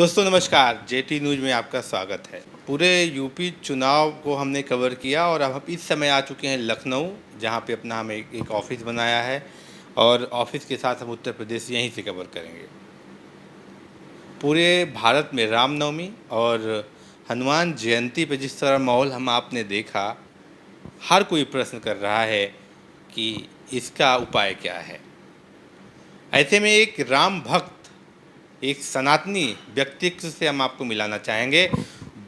दोस्तों नमस्कार, jetty news में आपका स्वागत है। पूरे यूपी चुनाव को हमने कवर किया और अब हम इस समय आ चुके हैं लखनऊ, जहां पे अपना हमें एक ऑफिस बनाया है और ऑफिस के साथ हम उत्तर प्रदेश यहीं से कवर करेंगे। पूरे भारत में रामनवमी और हनुमान जयंती पे जिस तरह माहौल हम आपने देखा, हर कोई प्रश्न कर रहा है कि इसका उपाय क्या है। ऐसे में एक राम भक्त, एक सनातनी व्यक्तित्व से हम आपको मिलाना चाहेंगे,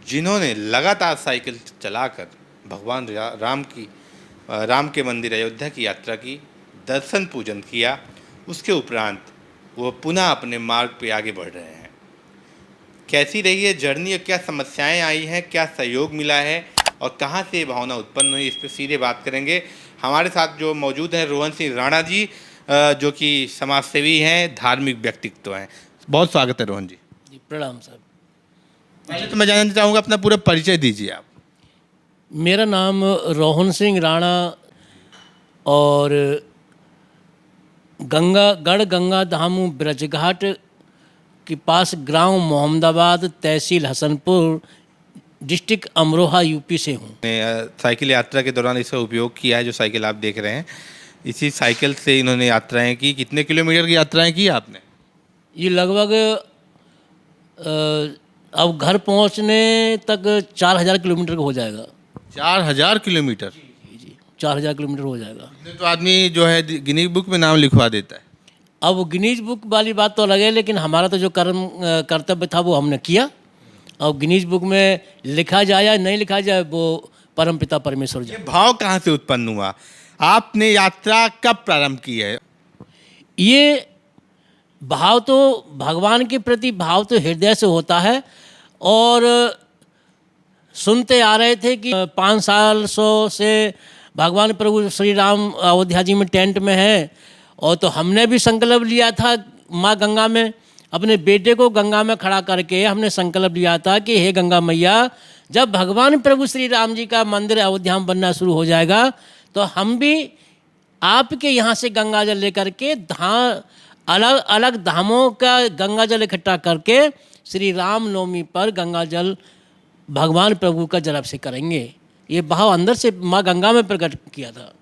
जिन्होंने लगातार साइकिल चलाकर भगवान राम के मंदिर अयोध्या की यात्रा की, दर्शन पूजन किया। उसके उपरांत वो पुनः अपने मार्ग पे आगे बढ़ रहे हैं। कैसी रही है जर्नी और क्या समस्याएं आई हैं, क्या सहयोग मिला है और कहाँ से ये भावना उत्पन्न हुई, इस पर सीधे बात करेंगे। हमारे साथ जो मौजूद हैं रोहन सिंह राणा जी, जो कि समाजसेवी हैं, धार्मिक व्यक्तित्व हैं। बहुत स्वागत है रोहन जी। जी प्रणाम साहब। पहले तो मैं जानना चाहूँगा, अपना पूरा परिचय दीजिए आप। मेरा नाम रोहन सिंह राणा और गंगा धाम ब्रजघाट के पास ग्राम मोहम्मदाबाद, तहसील हसनपुर, डिस्ट्रिक्ट अमरोहा, यूपी से हूँ। साइकिल यात्रा के दौरान इसका उपयोग किया है, जो साइकिल आप देख रहे हैं। इसी साइकिल से इन्होंने यात्राएं की। कितने किलोमीटर की यात्राएं की आपने? ये लगभग अब घर पहुँचने तक 4000 किलोमीटर का हो जाएगा। 4000 किलोमीटर? जी 4000 किलोमीटर हो जाएगा। तो आदमी जो है गिनीज बुक में नाम लिखवा देता है। अब गिनीज बुक वाली बात तो अलग है, लेकिन हमारा तो जो कर्तव्य था वो हमने किया। अब गिनीज बुक में लिखा जाए या नहीं लिखा जाए, वो परमपिता परमेश्वर जी। ये भाव कहाँ से उत्पन्न हुआ? आपने यात्रा कब प्रारंभ की है? ये भाव तो भगवान के प्रति भाव तो हृदय से होता है। और सुनते आ रहे थे कि 5 साल से भगवान प्रभु श्री राम अयोध्या जी में टेंट में है। और तो हमने भी संकल्प लिया था, माँ गंगा में अपने बेटे को गंगा में खड़ा करके हमने संकल्प लिया था कि हे गंगा मैया, जब भगवान प्रभु श्री राम जी का मंदिर अयोध्या में बनना शुरू हो जाएगा तो हम भी आपके यहाँ से गंगा जल लेकर के अलग अलग धामों का गंगा जल इकट्ठा करके श्री राम नवमी पर गंगा जल भगवान प्रभु का जलाभिषेक करेंगे। ये भाव अंदर से माँ गंगा में प्रकट किया था।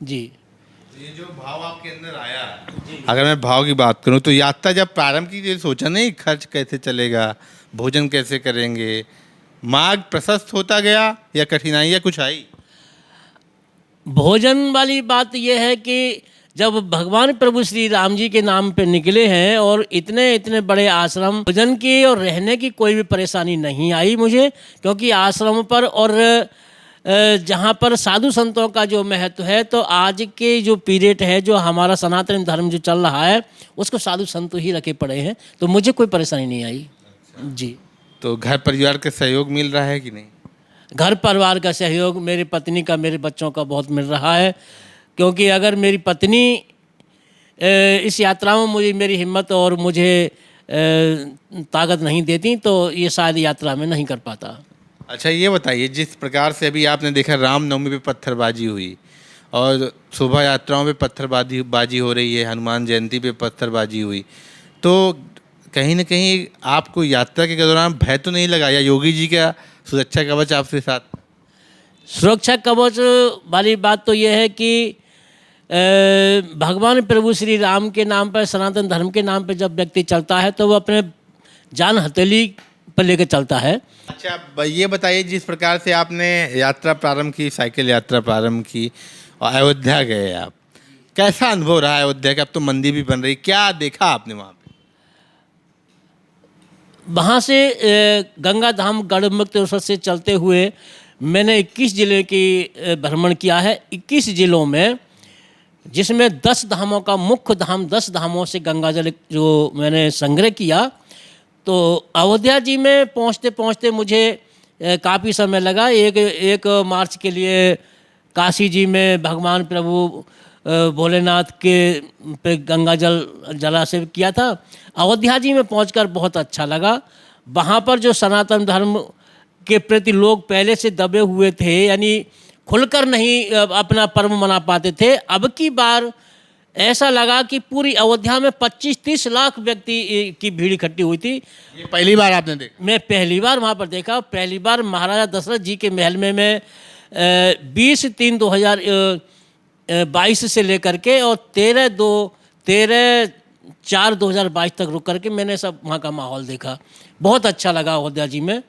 जी, ये जो भाव आपके अंदर आया, अगर मैं भाव की बात करूं तो यात्रा जब प्रारंभ की तो सोचा नहीं खर्च कैसे चलेगा, भोजन कैसे करेंगे, मार्ग प्रशस्त होता गया या कठिनाइयाँ कुछ आई? भोजन वाली बात यह है कि जब भगवान प्रभु श्री राम जी के नाम पे निकले हैं और इतने इतने बड़े आश्रम, भोजन की और रहने की कोई भी परेशानी नहीं आई मुझे, क्योंकि आश्रम पर और जहाँ पर साधु संतों का जो महत्व है, तो आज के जो पीरियड है, जो हमारा सनातन धर्म जो चल रहा है, उसको साधु संत ही रखे पड़े हैं, तो मुझे कोई परेशानी नहीं आई। जी। तो घर परिवार का सहयोग मिल रहा है कि नहीं? घर परिवार का सहयोग मेरी पत्नी का, मेरे बच्चों का बहुत मिल रहा है। क्योंकि अगर मेरी पत्नी इस यात्रा में मुझे मेरी हिम्मत और मुझे ताकत नहीं देती तो ये शायद यात्रा में नहीं कर पाता। अच्छा ये बताइए, जिस प्रकार से अभी आपने देखा रामनवमी पे पत्थरबाजी हुई और शोभा यात्राओं पे पत्थरबाजी हो रही है, हनुमान जयंती पे पत्थरबाजी हुई, तो कहीं ना कहीं आपको यात्रा के दौरान भय तो नहीं लगा? या योगी जी का सुरक्षा कवच आपके साथ? सुरक्षा कवच वाली बात तो यह है कि भगवान प्रभु श्री राम के नाम पर, सनातन धर्म के नाम पर जब व्यक्ति चलता है तो वो अपने जान हथेली पर लेकर चलता है। अच्छा ये बताइए, जिस प्रकार से आपने यात्रा प्रारंभ की, साइकिल यात्रा प्रारंभ की और अयोध्या गए आप, कैसा अनुभव रहा अयोध्या का? अब तो मंदिर भी बन रही, क्या देखा आपने वहाँ पे? वहाँ से गंगा धाम गढ़मुक्त से चलते हुए मैंने 21 जिले की भ्रमण किया है। 21 जिलों में, जिसमें 10 धामों का मुख्य धाम, 10 धामों से गंगा जल जो मैंने संग्रह किया। तो अयोध्या जी में पहुँचते पहुँचते मुझे काफ़ी समय लगा। एक मार्च के लिए काशी जी में भगवान प्रभु भोलेनाथ के पे गंगा जलाभिषेक किया था। अयोध्या जी में पहुंचकर बहुत अच्छा लगा। वहाँ पर जो सनातन धर्म के प्रति लोग पहले से दबे हुए थे, यानी खुलकर नहीं अपना पर्व मना पाते थे, अब की बार ऐसा लगा कि पूरी अयोध्या में 25-30 लाख व्यक्ति की भीड़ इकट्ठी हुई थी। ये पहली बार आपने देखा? मैं पहली बार वहाँ पर देखा। पहली बार महाराजा दशरथ जी के महल में मैं 20/3/2022 से लेकर के और 13/4/2022 तक रुक करके मैंने सब वहाँ का माहौल देखा। बहुत अच्छा लगा अयोध्या जी में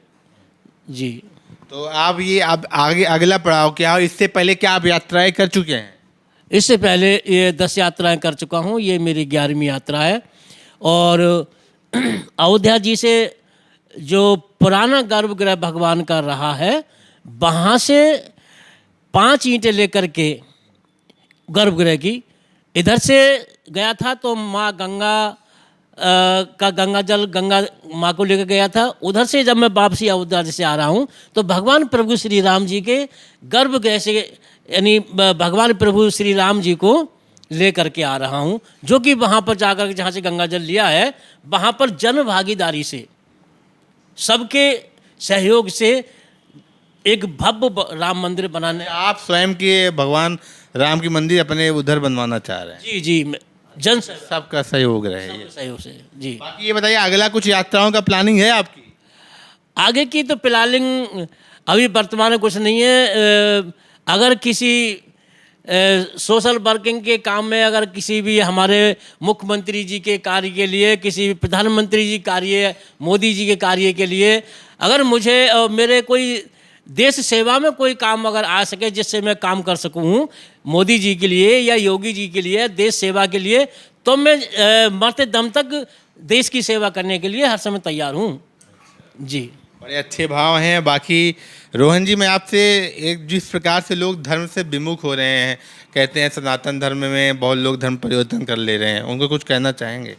जी। तो आप ये अब आगे अगला पड़ाव क्या, और इससे पहले क्या आप यात्राएं कर चुके हैं? इससे पहले ये 10 यात्राएं कर चुका हूँ, ये मेरी 11वीं यात्रा है। और अयोध्या जी से जो पुराना गर्भगृह भगवान का रहा है, वहाँ से 5 ईंटें लेकर के गर्भगृह की इधर से गया था, तो माँ गंगा का गंगा जल गंगा माँ को लेकर गया था। उधर से जब मैं वापसी अयोध्या से आ रहा हूँ तो भगवान प्रभु श्री राम जी के गर्भगृह से, यानी भगवान प्रभु श्री राम जी को ले करके आ रहा हूँ, जो कि वहाँ पर जाकर के जहाँ से गंगा जल लिया है, वहाँ पर जन भागीदारी से, सबके सहयोग से एक भव्य राम मंदिर बनाने। आप स्वयं के भगवान राम की मंदिर अपने उधर बनवाना चाह रहे हैं? जी जी, जन सबका सहयोग रहे ये। सहयोग से जी। बाकी ये बताइए, अगला कुछ यात्राओं का प्लानिंग है आपकी? आगे की तो प्लानिंग अभी वर्तमान में कुछ नहीं है। अगर किसी सोशल वर्किंग के काम में, अगर किसी भी हमारे मुख्यमंत्री जी के कार्य के लिए, किसी भी प्रधानमंत्री जी कार्य, मोदी जी के कार्य के लिए, अगर मुझे मेरे कोई देश सेवा में कोई काम अगर आ सके जिससे मैं काम कर सकूँ मोदी जी के लिए या योगी जी के लिए, देश सेवा के लिए, तो मैं मरते दम तक देश की सेवा करने के लिए हर समय तैयार हूँ जी। बड़े अच्छे भाव हैं। बाकी रोहन जी, मैं आपसे एक, जिस प्रकार से लोग धर्म से विमुख हो रहे हैं, कहते हैं सनातन धर्म में बहुत लोग धर्म परिवर्तन कर ले रहे हैं, उनको कुछ कहना चाहेंगे?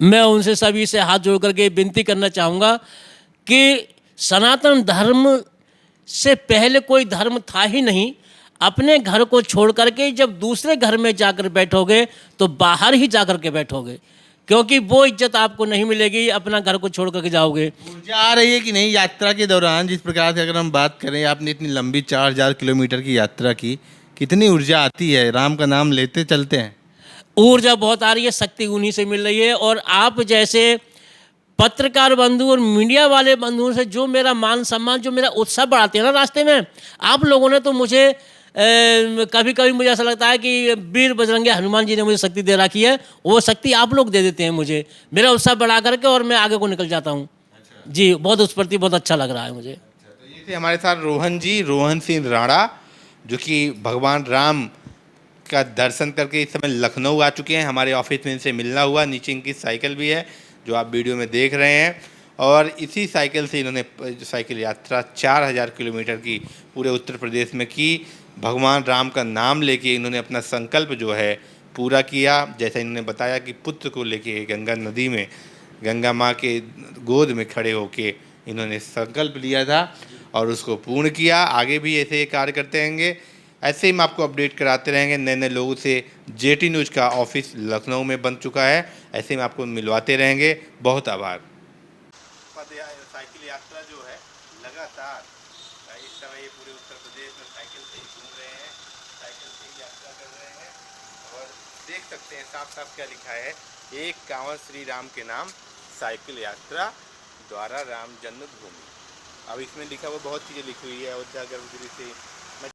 मैं उनसे सभी से हाथ जोड़ करके विनती करना चाहूँगा कि सनातन धर्म से पहले कोई धर्म था ही नहीं। अपने घर को छोड़ करके जब दूसरे घर में जाकर बैठोगे तो बाहर ही जाकर के बैठोगे, क्योंकि वो इज्जत आपको नहीं मिलेगी अपना घर को छोड़ करके जाओगे। ऊर्जा आ रही है कि नहीं यात्रा के दौरान? जिस प्रकार से अगर हम बात करें, आपने इतनी लंबी 4000 किलोमीटर की यात्रा की, कितनी ऊर्जा आती है? राम का नाम लेते चलते हैं? ऊर्जा बहुत आ रही है, शक्ति उन्हीं से मिल रही है। और आप जैसे पत्रकार बंधु और मीडिया वाले बंधुओं से जो मेरा मान सम्मान, जो मेरा उत्साह बढ़ाते हैं ना रास्ते में, आप लोगों ने तो मुझे कभी कभी मुझे ऐसा लगता है कि वीर बजरंगी हनुमान जी ने मुझे शक्ति दे रखी है, वो शक्ति आप लोग दे देते हैं मुझे, मेरा उत्साह बढ़ा करके, और मैं आगे को निकल जाता हूँ जी। बहुत उस प्रति बहुत अच्छा लग रहा है मुझे। तो ये थे हमारे साथ रोहन जी, रोहन सिंह राणा, जो कि भगवान राम का दर्शन करके इस समय लखनऊ आ चुके हैं। हमारे ऑफिस में इनसे मिलना हुआ। नीचे इनकी साइकिल भी है जो आप वीडियो में देख रहे हैं, और इसी साइकिल से इन्होंने साइकिल यात्रा 4000 किलोमीटर की पूरे उत्तर प्रदेश में की। भगवान राम का नाम लेके इन्होंने अपना संकल्प जो है पूरा किया। जैसा इन्होंने बताया कि पुत्र को लेके गंगा नदी में, गंगा माँ के गोद में खड़े होके इन्होंने संकल्प लिया था और उसको पूर्ण किया। आगे भी ऐसे कार्य करते रहेंगे, ऐसे ही हम आपको अपडेट कराते रहेंगे नए नए लोगों से। जेटी न्यूज़ का ऑफिस लखनऊ में बन चुका है, ऐसे ही हम आपको मिलवाते रहेंगे। बहुत आभार। साइकिल यात्रा जो है लगातार इस समय ये पूरे उत्तर प्रदेश में साइकिल से ही घूम रहे हैं, साइकिल से ही यात्रा कर रहे हैं। और देख सकते हैं साफ साफ क्या लिखा है, एक कांवड़ श्री राम के नाम, साइकिल यात्रा द्वारा राम जन्मभूमि। अब इसमें लिखा हुआ बहुत चीज़ें लिखी हुई है, अयोध्या गर्भगृह से